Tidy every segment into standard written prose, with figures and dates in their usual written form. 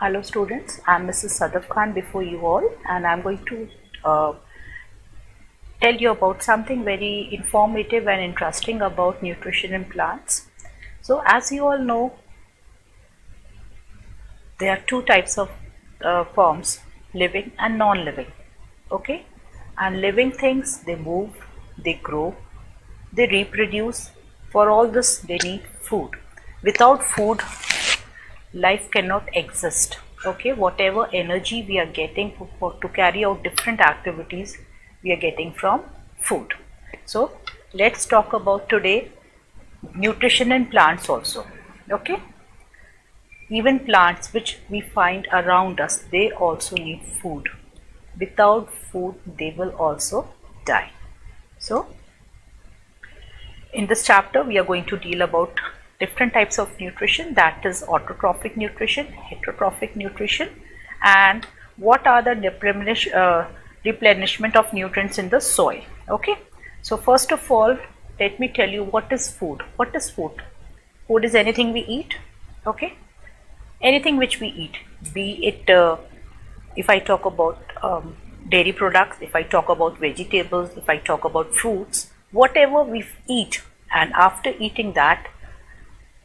Hello students, I am Mrs. Sadaf Khan before you all, and I am going to tell you about something very informative and interesting about nutrition in plants. So as you all know, there are two types of forms, living and non-living. Okay, and living things, they move, they grow, they reproduce. For all this they need food. Without food, life cannot exist. Okay, whatever energy we are getting to carry out different activities, we are getting from food. So let's talk about today nutrition in plants also. Okay, even plants which we find around us, they also need food. Without food, they will also die. So in this chapter we are going to deal about different types of nutrition, that is autotrophic nutrition, heterotrophic nutrition, and what are the replenishment of nutrients in the soil. Okay, so first of all, let me tell you what is food. What is food? Food is anything we eat. Okay, anything which we eat, be it if I talk about dairy products, if I talk about vegetables, if I talk about fruits, whatever we eat, and after eating that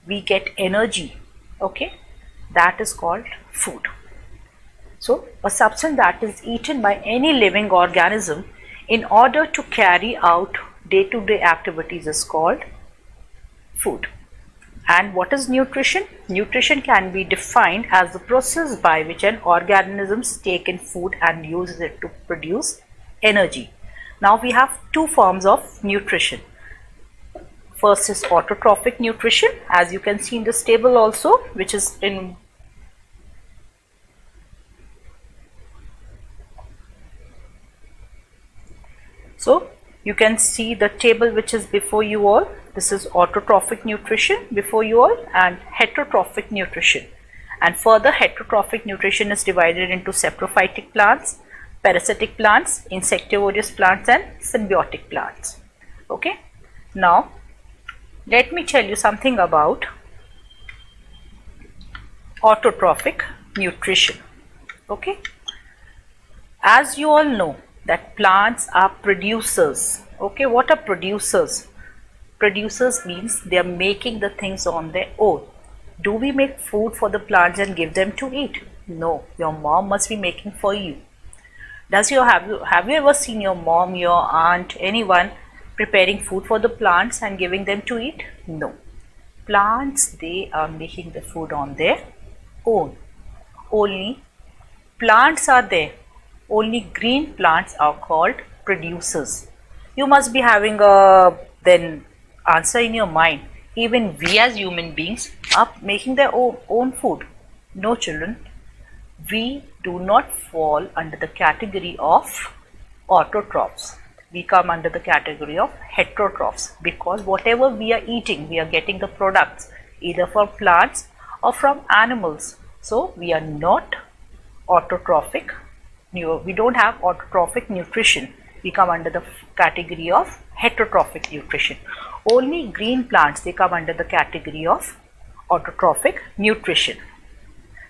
we get energy. Okay, that is called food. So a substance that is eaten by any living organism in order to carry out day-to-day activities is called food. And what is nutrition? Nutrition can be defined as the process by which an organism takes in food and uses it to produce energy. Now we have two forms of nutrition. First is autotrophic nutrition, as you can see in this table also, which is in so you can see the table which is before you all. This is autotrophic nutrition before you all, and heterotrophic nutrition. And further, heterotrophic nutrition is divided into saprophytic plants, parasitic plants, insectivorous plants, and symbiotic plants. Okay, now let me tell you something about autotrophic nutrition. Okay, as you all know that plants are producers. Okay, what are producers? Producers means they are making the things on their own. Do we make food for the plants and give them to eat? No, your mom must be making for you. Have you ever seen your mom, your aunt, anyone preparing food for the plants and giving them to eat? No. Plants, they are making the food on their own. Only plants are there. Only green plants are called producers. You must be having a then answer in your mind. Even we as human beings are making their own food. No, children, we do not fall under the category of autotrophs. We come under the category of heterotrophs, because whatever we are eating, we are getting the products either from plants or from animals. So we are not autotrophic. We don't have autotrophic nutrition. We come under the category of heterotrophic nutrition. Only green plants, they come under the category of autotrophic nutrition.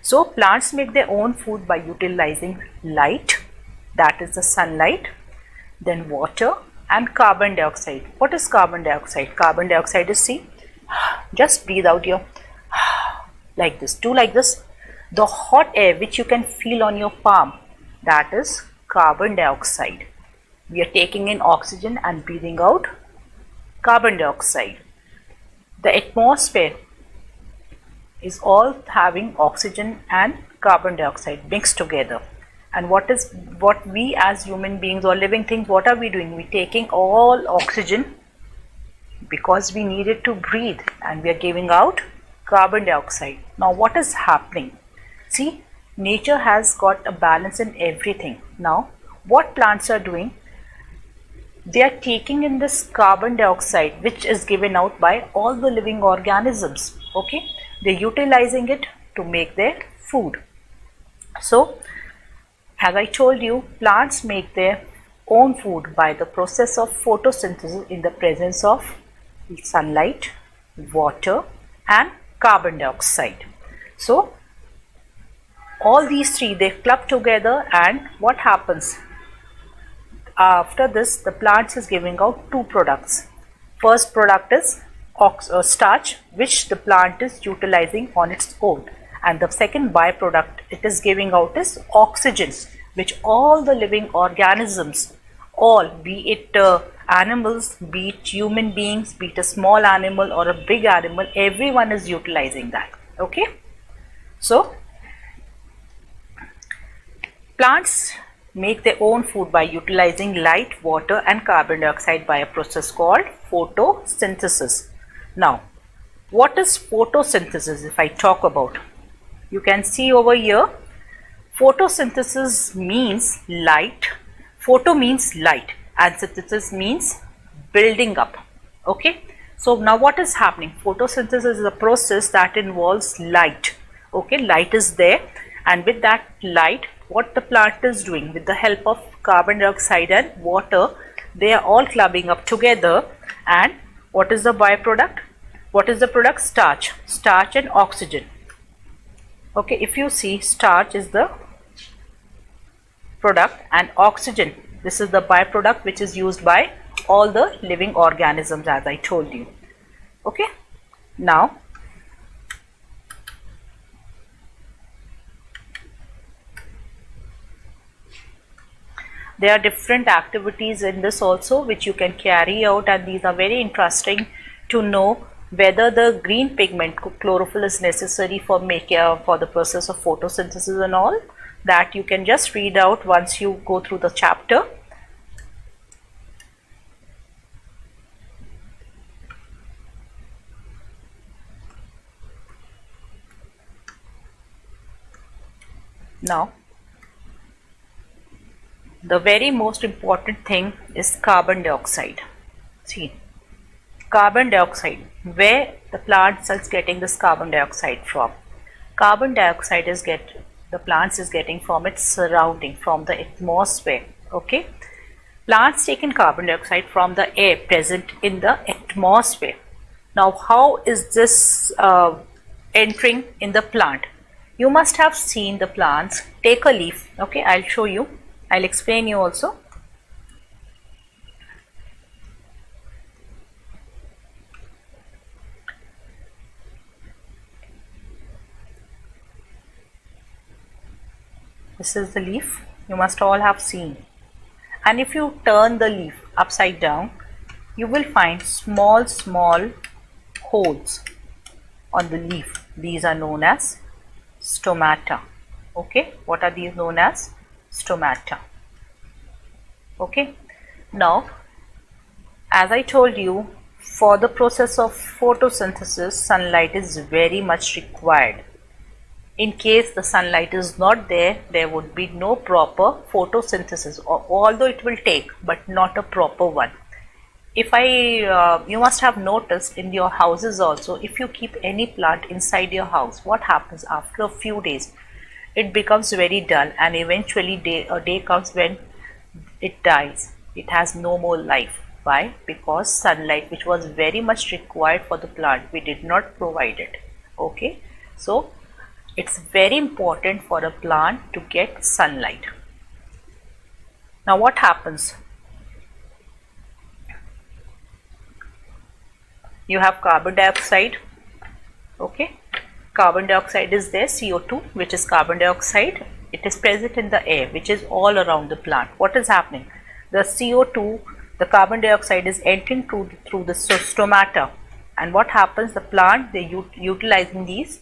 So plants make their own food by utilizing light, that is the sunlight, then water and carbon dioxide. What is carbon dioxide? Carbon dioxide is, see, just breathe out your like this, do like this. The hot air which you can feel on your palm, that is carbon dioxide. We are taking in oxygen and breathing out carbon dioxide. The atmosphere is all having oxygen and carbon dioxide mixed together. And what we as human beings or living things, what are we doing? We're taking all oxygen because we need it to breathe, and we are giving out carbon dioxide. Now what is happening? See, nature has got a balance in everything. Now what plants are doing? They are taking in this carbon dioxide which is given out by all the living organisms. Okay, they're utilizing it to make their food. So as I told you, plants make their own food by the process of photosynthesis in the presence of sunlight, water and carbon dioxide. So all these three, they club together, and what happens? After this, the plant is giving out two products. First product is starch, which the plant is utilizing on its own, and the second byproduct it is giving out is oxygen, which all the living organisms, all, be it animals, be it human beings, be it a small animal or a big animal, everyone is utilizing that. Okay, so plants make their own food by utilizing light, water and carbon dioxide by a process called photosynthesis. Now, what is photosynthesis if I talk about? You can see over here, photosynthesis means light. Photo means light and synthesis means building up. Okay, so now what is happening? Photosynthesis is a process that involves light. Okay, light is there, and with that light, what the plant is doing, with the help of carbon dioxide and water, they are all clubbing up together. And what is the byproduct? What is the product? Starch and oxygen. Okay, if you see, starch is the product and oxygen, this is the byproduct which is used by all the living organisms, as I told you. Okay, now there are different activities in this also which you can carry out, and these are very interesting to know whether the green pigment chlorophyll is necessary for the process of photosynthesis and all. That you can just read out once you go through the chapter. Now, the very most important thing is carbon dioxide. See, carbon dioxide, where the plant is getting this carbon dioxide from? Carbon dioxide is the plants is getting from its surrounding, from the atmosphere. Okay, plants take in carbon dioxide from the air present in the atmosphere. Now, how is this entering in the plant? You must have seen the plants take a leaf. Okay, I'll show you. I'll explain you also. This is the leaf, you must all have seen. And if you turn the leaf upside down, you will find small holes on the leaf. These are known as stomata. Okay, what are these known as? Stomata. Okay, now as I told you, for the process of photosynthesis, sunlight is very much required. In case the sunlight is not there, there would be no proper photosynthesis, although it will take, but not a proper one. If you must have noticed in your houses also, if you keep any plant inside your house, what happens after a few days? It becomes very dull, and eventually a day comes when it dies. It has no more life. Why? Because sunlight, which was very much required for the plant, we did not provide it. Okay, so it's very important for a plant to get sunlight. Now what happens? You have carbon dioxide. Okay, carbon dioxide is there, CO2, which is carbon dioxide. It is present in the air, which is all around the plant. What is happening? The CO2, the carbon dioxide is entering through the stomata, and what happens? The plant, they utilizing these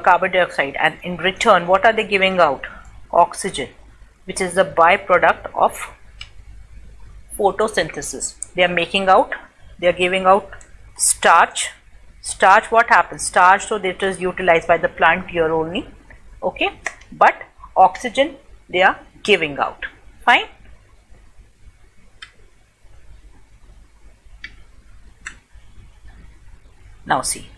carbon dioxide, and in return what are they giving out? Oxygen, which is the byproduct of photosynthesis. They are giving out starch. What happens? Starch, so that is utilized by the plant here only. Okay, but oxygen they are giving out. Fine. Now see,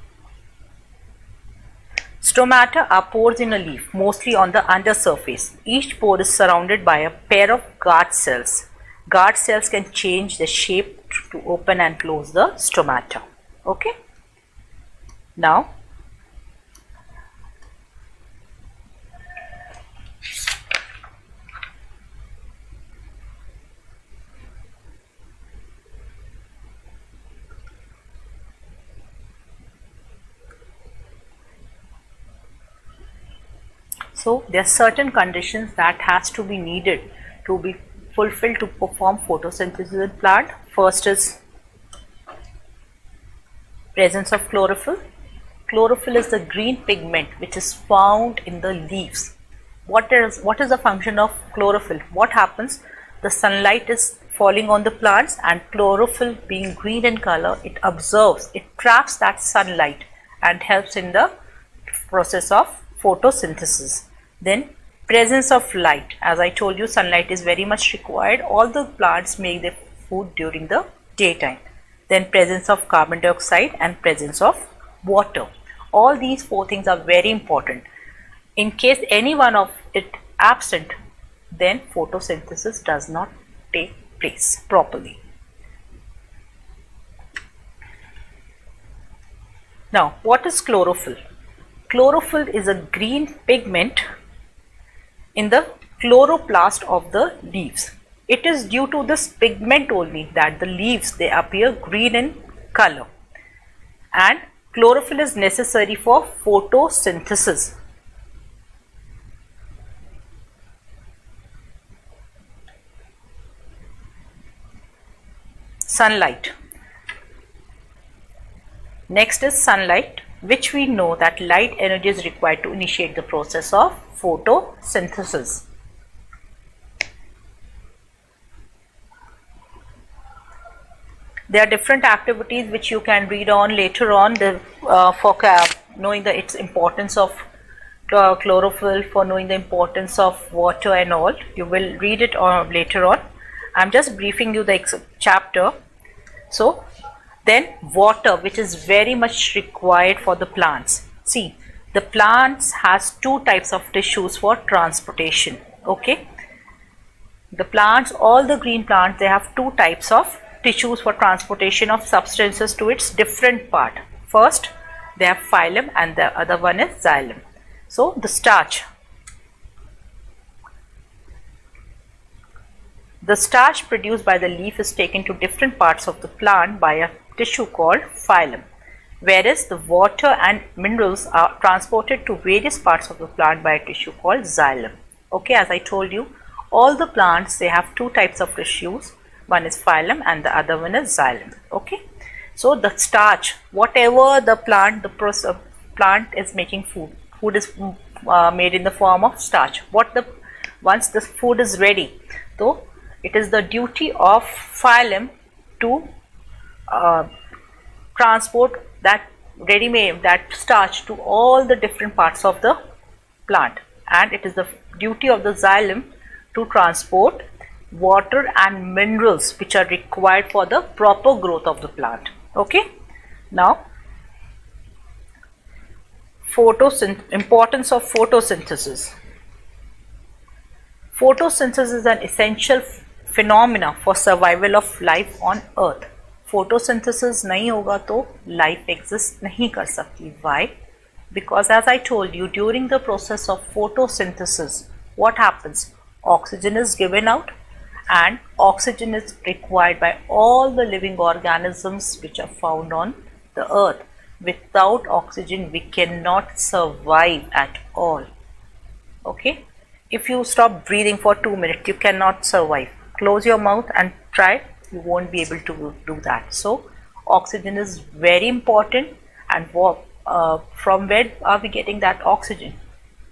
stomata are pores in a leaf, mostly on the undersurface. Each pore is surrounded by a pair of guard cells. Guard cells can change the shape to open and close the stomata. Okay. Now, So there are certain conditions that has to be needed to be fulfilled to perform photosynthesis in plant. First is presence of chlorophyll. Chlorophyll is the green pigment which is found in the leaves. What is the function of chlorophyll? What happens? The sunlight is falling on the plants, and chlorophyll, being green in color, it absorbs, it traps that sunlight and helps in the process of photosynthesis. Then presence of light. As I told you, sunlight is very much required. All the plants make their food during the daytime. Then presence of carbon dioxide and presence of water. All these four things are very important. In case any one of it absent, then photosynthesis does not take place properly. Now, what is chlorophyll? Chlorophyll is a green pigment in the chloroplast of the leaves. It is due to this pigment only that the leaves, they appear green in color, and chlorophyll is necessary for photosynthesis. Sunlight. Next is sunlight, which we know that light energy is required to initiate the process of photosynthesis. There are different activities which you can read on later on for knowing its importance of chlorophyll, for knowing the importance of water and all. You will read it later on. I'm just briefing you the chapter. So then water, which is very much required for the plants. See, the plants has two types of tissues for transportation. Okay, the plants, all the green plants, they have two types of tissues for transportation of substances to its different part. First, they have phylum and the other one is xylem. So the starch. The starch produced by the leaf is taken to different parts of the plant by a tissue called phylum, whereas the water and minerals are transported to various parts of the plant by a tissue called xylem. Okay, as I told you, all the plants, they have two types of tissues. One is phylum and the other one is xylem. Okay, so the starch, whatever the plant, plant is making food is made in the form of starch. Once the food is ready, so it is the duty of phylum to transport that ready-made, that starch, to all the different parts of the plant, and it is the duty of the xylem to transport water and minerals which are required for the proper growth of the plant. Okay, now importance of photosynthesis. Photosynthesis is an essential phenomena for survival of life on earth. Photosynthesis नहीं होगा तो life exist नहीं कर सकती. Why? Because as I told you, during the process of photosynthesis, what happens? Oxygen is given out, and oxygen is required by all the living organisms which are found on the earth. Without oxygen, we cannot survive at all. Okay? If you stop breathing for 2 minutes, you cannot survive. Close your mouth and try. You won't be able to do that. So oxygen is very important, and from where are we getting that oxygen?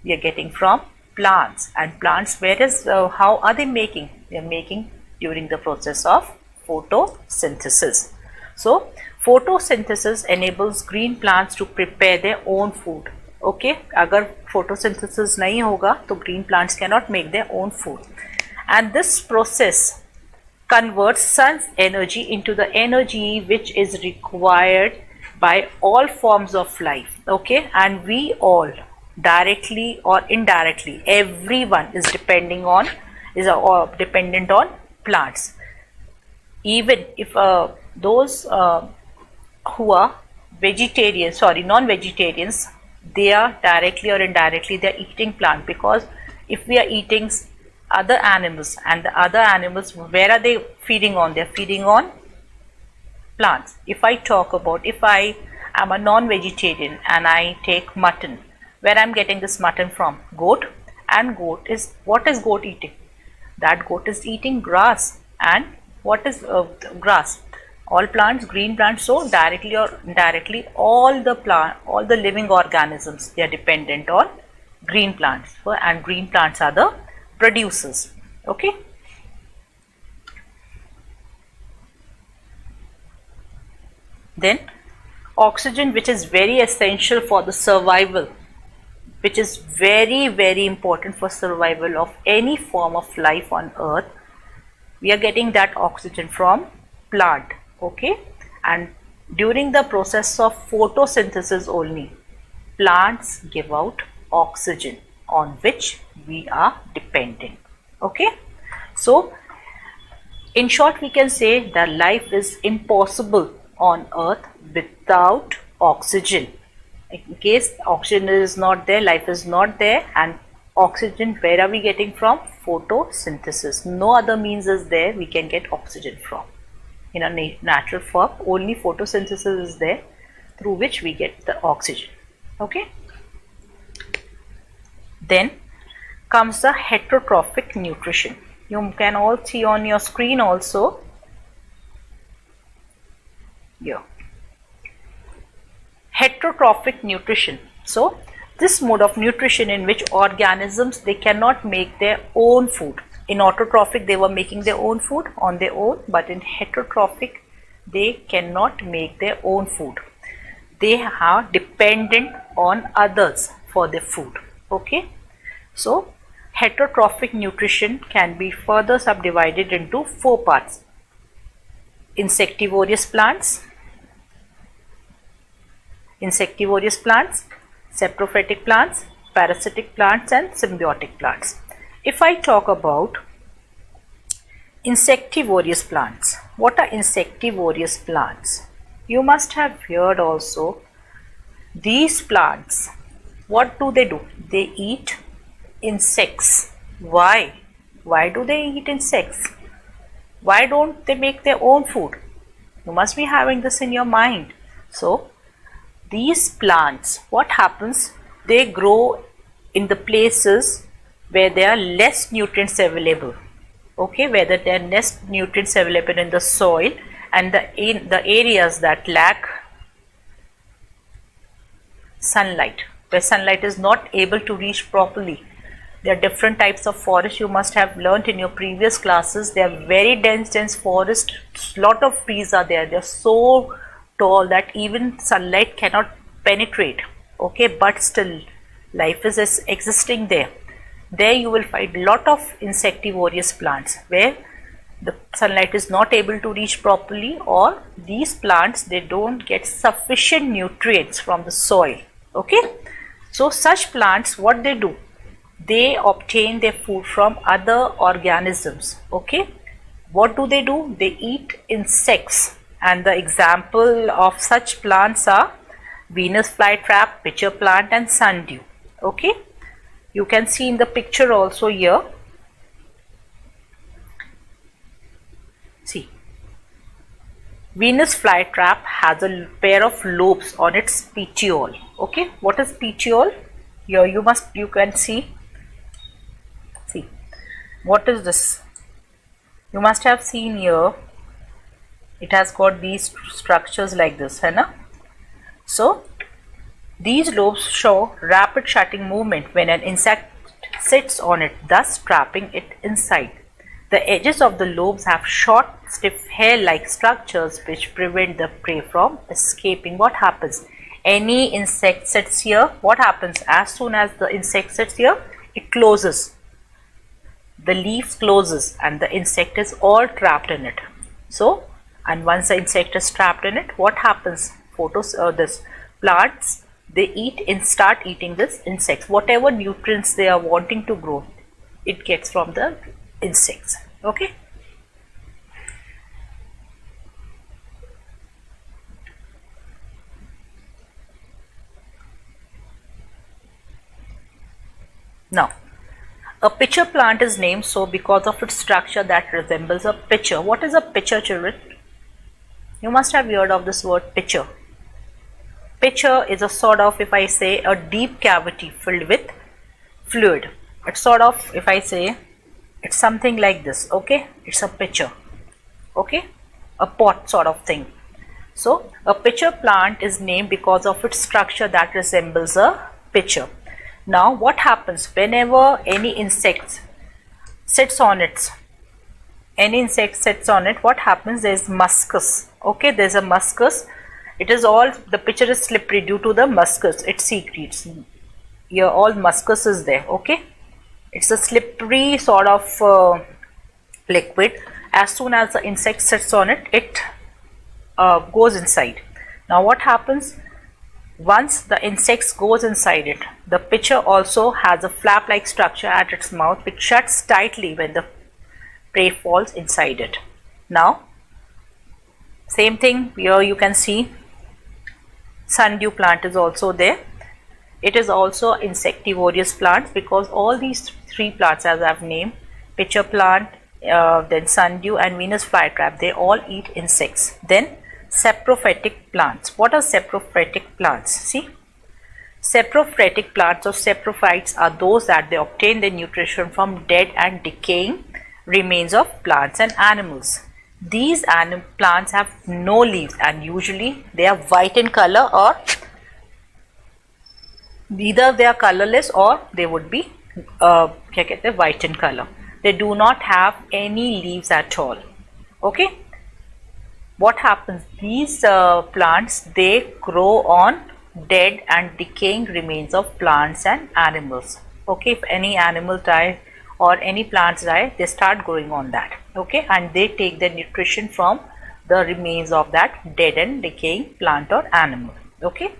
We are getting from plants, and plants, how are they making? They are making during the process of photosynthesis. So photosynthesis enables green plants to prepare their own food. Okay, agar photosynthesis nahi hoga to green plants cannot make their own food, and this process converts sun's energy into the energy which is required by all forms of life. Okay, and we all, directly or indirectly, everyone is dependent on plants. Even if those who are non-vegetarians, they are directly or indirectly, they are eating plant, because if we are eating other animals, and the other animals, where are they feeding on? They are feeding on plants. If I talk about, if I am a non-vegetarian and I take mutton, where I am getting this mutton from? Goat. and goat is, what is goat eating? That goat is eating grass. And what is grass? All plants, green plants. So directly or indirectly, all the living organisms, they are dependent on green plants. And green plants are the producers. Okay. Then oxygen, which is very essential for the survival, which is very, very important for survival of any form of life on earth. We are getting that oxygen from plant. Okay. And during the process of photosynthesis only, plants give out oxygen on which we are dependent. Okay. So in short, we can say that life is impossible on earth without oxygen. In case oxygen is not there, life is not there. And oxygen, where are we getting from? Photosynthesis. No other means is there we can get oxygen from. In a natural form, only photosynthesis is there through which we get the oxygen. Okay. Then comes the heterotrophic nutrition. You can all see on your screen also. Here. Heterotrophic nutrition. So this mode of nutrition in which organisms, they cannot make their own food. In autotrophic, they were making their own food on their own, but in heterotrophic, they cannot make their own food. They are dependent on others for their food. Okay. So heterotrophic nutrition can be further subdivided into 4 parts. Insectivorous plants, saprophytic plants, parasitic plants, and symbiotic plants. If I talk about insectivorous plants, what are insectivorous plants? You must have heard also, these plants, what do? They eat insects. Why? Why do they eat insects? Why don't they make their own food? You must be having this in your mind. So these plants, what happens? They grow in the places where there are less nutrients available. Okay, whether there are less nutrients available in the soil, and in the areas that lack sunlight, where sunlight is not able to reach properly. There are different types of forests. You must have learnt in your previous classes. They are very dense forest. Lot of trees are there. They are so tall that even sunlight cannot penetrate. Okay, but still life is existing there. There you will find lot of insectivorous plants where the sunlight is not able to reach properly, or these plants, they don't get sufficient nutrients from the soil. Okay, so such plants, what they do? They obtain their food from other organisms. Okay, what do? They eat insects, and the example of such plants are Venus flytrap, pitcher plant, and sundew. Okay, you can see in the picture also here. See, Venus flytrap has a pair of lobes on its petiole. Okay, what is petiole? Here you can see. See, what is this? You must have seen here. It has got these structures like this, है ना? So these lobes show rapid shutting movement when an insect sits on it, thus trapping it inside. The edges of the lobes have short, stiff hair-like structures which prevent the prey from escaping. What happens? Any insect sits here, what happens? As soon as the insect sits here, it closes. The leaf closes and the insect is all trapped in it. So, and once the insect is trapped in it, what happens? This plants, they start eating this insects. Whatever nutrients they are wanting to grow, it gets from the insects. Okay. Now, a pitcher plant is named so because of its structure that resembles a pitcher. What is a pitcher, children? You must have heard of this word pitcher. Pitcher is a sort of, if I say, a deep cavity filled with fluid. it's sort of, if I say, it's something like this. Okay, it's a pitcher. Okay, a pot sort of thing. So a pitcher plant is named because of its structure that resembles a pitcher. Now what happens whenever any insect sits on it, what happens? There is muscus. Okay, there's a muscus. It is all, the pitcher is slippery due to the muscus it secretes. Here all muscus is there. Okay, it's a slippery sort of liquid. As soon as the insect sits on it, it goes inside. Now what happens? Once the insect goes inside it, the pitcher also has a flap-like structure at its mouth which shuts tightly when the prey falls inside it. Now same thing here, you can see sundew plant is also there. It is also insectivorous plant because all these three plants, as I have named, pitcher plant, then sundew and Venus flytrap, they all eat insects. Then saprophytic plants. What are saprophytic plants? See, saprophytic plants or saprophytes are those that they obtain their nutrition from dead and decaying remains of plants and animals. These plants have no leaves and usually they are white in color, or either they are colorless or they would be white in color. They do not have any leaves at all. Okay, what happens? These plants, they grow on dead and decaying remains of plants and animals. Okay, if any animal die or any plants die, they start growing on that. Okay, and they take their nutrition from the remains of that dead and decaying plant or animal. Okay,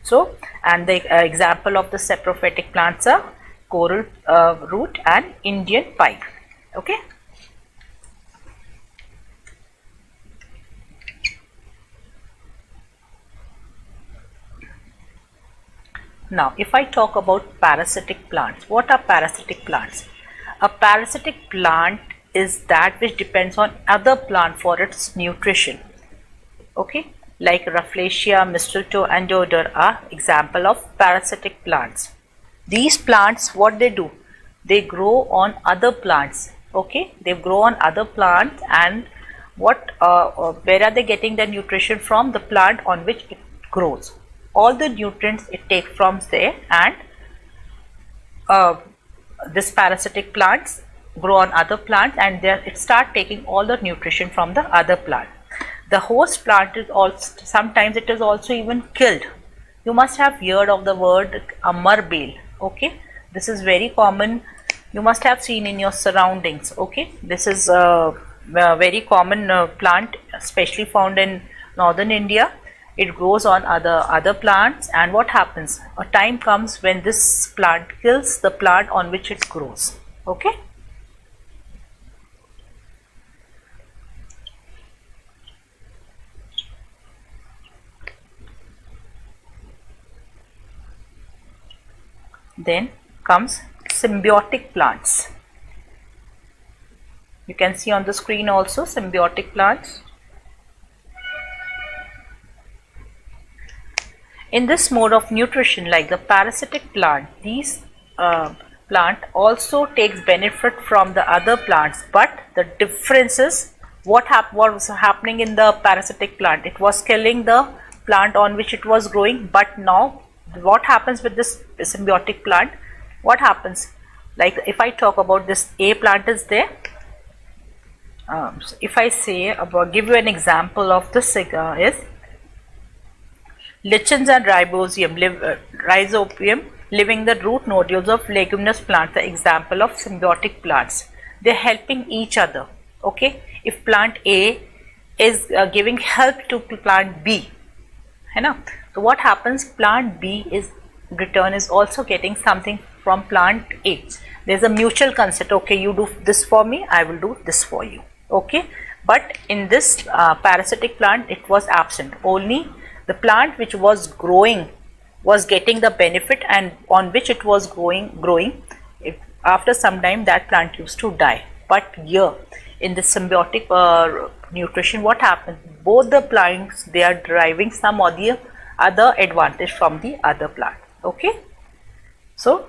so and the example of the saprophytic plants are coral root and Indian pipe. Okay, now if I talk about parasitic plants, what are parasitic plants? A parasitic plant is that which depends on other plant for its nutrition. Okay, like Rafflesia, mistletoe and deodar are example of parasitic plants. These plants, what they do? They grow on other plants. Okay, they grow on other plants, and what where are they getting their nutrition from? The plant on which it grows. All the nutrients it takes from there, and this parasitic plants grow on other plants, and there it start taking all the nutrition from the other plant. The host plant is also, sometimes it is also even killed. You must have heard of the word amar bale. Okay, this is very common. You must have seen in your surroundings. Okay, this is a very common plant, especially found in northern India. It grows on other plants, and what happens? A time comes when this plant kills the plant on which it grows. Okay. Then comes symbiotic plants. You can see on the screen also symbiotic plants. In this mode of nutrition, like the parasitic plant, these plant also takes benefit from the other plants, but the difference is what was happening in the parasitic plant. It was killing the plant on which it was growing, but now what happens with this symbiotic plant? What happens? Like if I talk about this A plant is there. If I say about, give you an example of this is lichens and rhizobium living the root nodules of leguminous plants, the example of symbiotic plants. They are helping each other. Okay, if plant A is giving help to plant B, है ना? So what happens? Plant B is return is also getting something from plant A. There's a mutual consent. Okay, you do this for me, I will do this for you. Okay, but in this parasitic plant, it was absent. Only the plant which was growing was getting the benefit, and on which it was growing. After some time, that plant used to die. But here in the symbiotic nutrition, what happens? Both the plants, they are deriving some or the other advantage from the other plant. Okay, so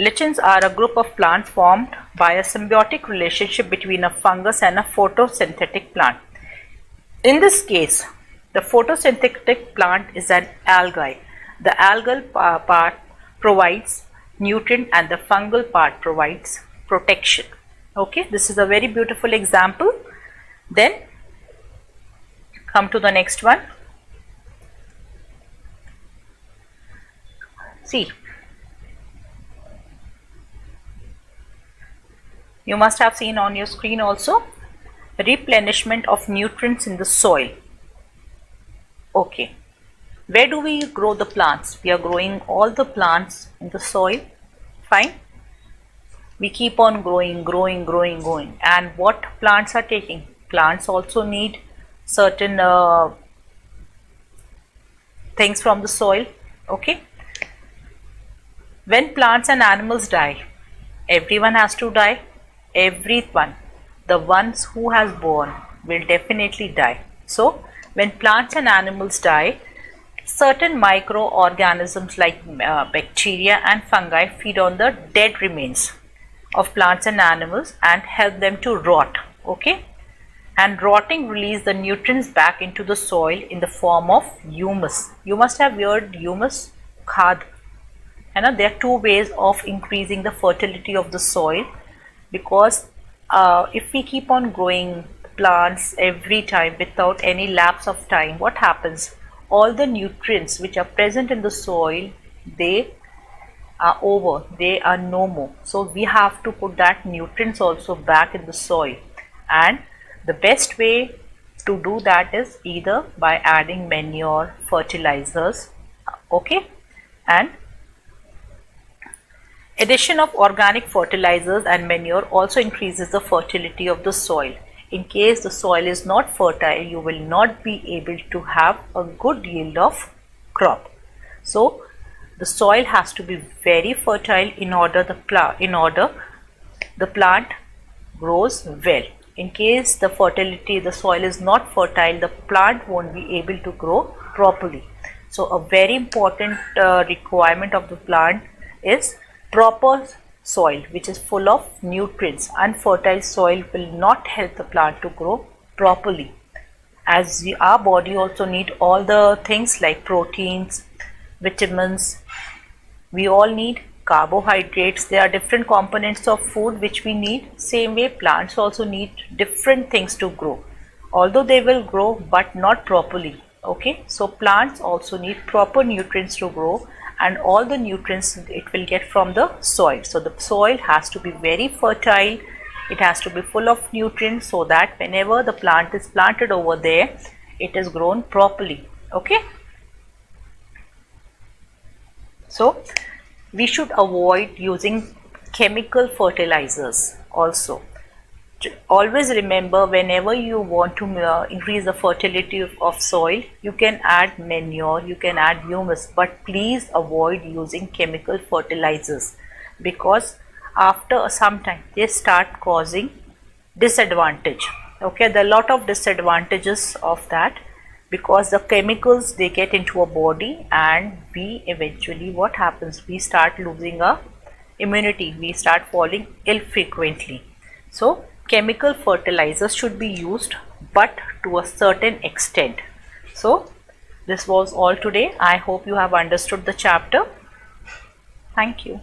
Lichens are a group of plants formed by a symbiotic relationship between a fungus and a photosynthetic plant. In this case, the photosynthetic plant is an algae. The algal part provides nutrient and the fungal part provides protection. Okay, this is a very beautiful example. Then come to the next one. See, you must have seen on your screen also replenishment of nutrients in the soil. Okay, where do we grow the plants? We are growing all the plants in the soil. Fine. We keep on growing. And what plants are taking? Plants also need certain things from the soil. Okay. When plants and animals die, everyone has to die. Everyone, the ones who has born will definitely die. So when plants and animals die, certain microorganisms like bacteria and fungi feed on the dead remains of plants and animals and help them to rot. Okay, and rotting release the nutrients back into the soil in the form of humus. You must have heard humus, khad. And there are two ways of increasing the fertility of the soil, because if we keep on growing plants every time without any lapse of time, what happens? All the nutrients which are present in the soil, they are over, they are no more. So we have to put that nutrients also back in the soil, and the best way to do that is either by adding manure, fertilizers. Okay, and addition of organic fertilizers and manure also increases the fertility of the soil. In case the soil is not fertile, you will not be able to have a good yield of crop. So the soil has to be very fertile in order the plant grows well. In case the soil is not fertile, the plant won't be able to grow properly. So a very important requirement of the plant is proper soil which is full of nutrients. Unfertile soil will not help the plant to grow properly, as our body also need all the things like proteins, vitamins. We all need carbohydrates. There are different components of food which we need. Same way plants also need different things to grow, although they will grow but not properly. Okay, so plants also need proper nutrients to grow, and all the nutrients it will get from the soil. So the soil has to be very fertile, it has to be full of nutrients, so that whenever the plant is planted over there, it is grown properly. Okay, so we should avoid using chemical fertilizers also. Always remember, whenever you want to increase the fertility of soil, you can add manure, you can add humus, but please avoid using chemical fertilizers, because after some time they start causing disadvantage. Okay, there are a lot of disadvantages of that, because the chemicals they get into our body, and we eventually, what happens, we start losing our immunity, we start falling ill frequently. So chemical fertilizers should be used, but to a certain extent. So this was all today. I hope you have understood the chapter. Thank you.